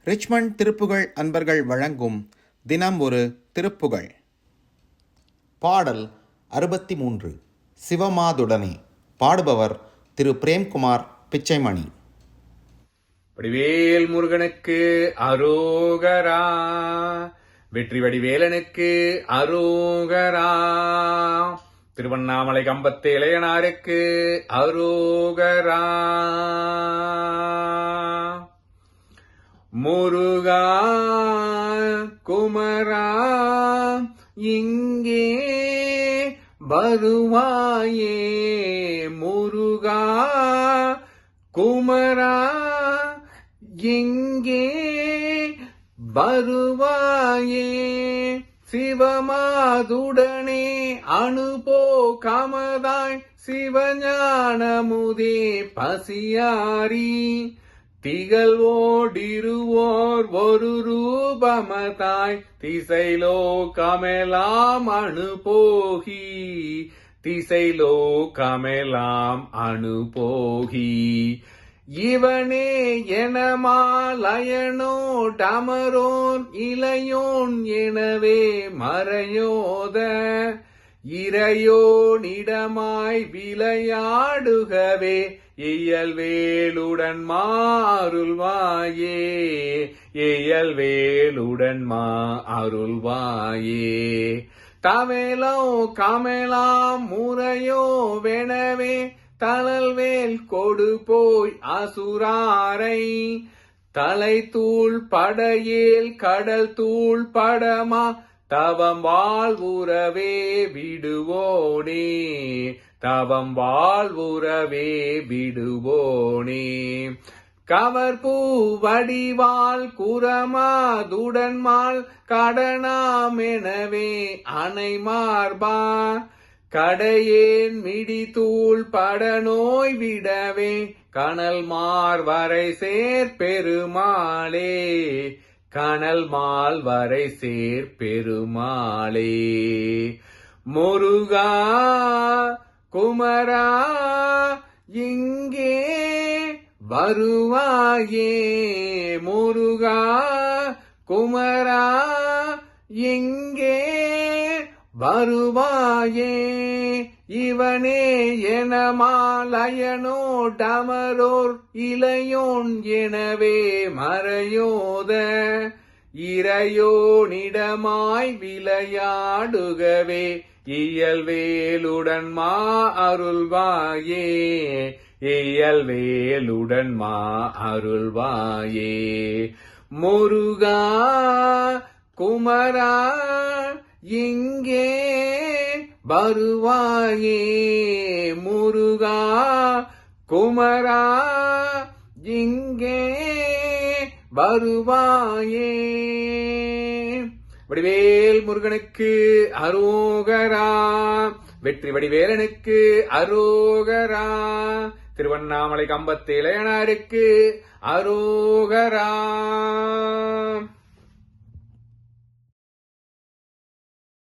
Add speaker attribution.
Speaker 1: Richmond Thiruppugazh அன்பர்கள் வழங்கும் தினம் ஒரு திருப்புகழ். பாடல் 63. சிவமாதுடனே. பாடுபவர் திரு பிரேம்குமார் பிச்சைமணி.
Speaker 2: வடிவேல் முருகனுக்கு அரோகரா, வெற்றி வடிவேலனுக்கு அரோகரா, திருவண்ணாமலை கம்பத்து இளையனாருக்கு அரோகரா. முருகா குமரா இங்கே வருவாயே, முருகா குமரா எங்கே வருவாயே, சிவமாதுடனே அனுபோ கமதாய் சிவஞானமுதே பசியாரி, திகழ்வோடிருவோர் ஒரு ரூபமதாய் திசைலோ கமெலாம் அனுபோகி, திசைலோ கமெலாம் அனுபோகி. இவனே எனமாலயனோ டமரோன் இளையோன் எனவே மறையோத, இறையோனிடமாய் விளையாடுகவே இயல்வேலுடன் அருள்வாயே, இயல்வேலுடன் அருள்வாயே. தமேலோ கமலாம் முறையோ வெனவே தளல்வேல் கொடு போய் அசுராரை, தலை தூள் படையேல் கடல் தூள் படமா தவம் வாழ்வுறவே விடுவோனே, தவம் வாழ்வுறவே விடுவோனே. கவர்பூ வடிவாள் குரமாதுடன்மாள் கடனாமெனவே அணை மார்பா, கடையேன் மிடி தூள் படநோய் விடவே கனல் மார்வரை சேர் பெருமாளே, கனல் மால்வரை சேர் பெருமாளே. முருகா குமரா இங்கே வருவாயே, முருகா குமரா இங்கே வருவாயே. இவனே எனமாலயனோ டமரோர் இளையோன் எனவே மறையோத, இறையோனிடமாய் விளையாடுகவே இயல்வேலுடன் அருள்வாயே, இயல்வேலுடன் அருள்வாயே. முருகா குமரா இங்கே வருவாயே, முருகா குமரா இங்கே வருவாயே. வடிவேல் முருகனுக்கு அரோகரா, வெற்றி வடிவேலனுக்கு அரோகரா, திருவண்ணாமலை கம்பத்து இளையனாருக்கு அரோகரா.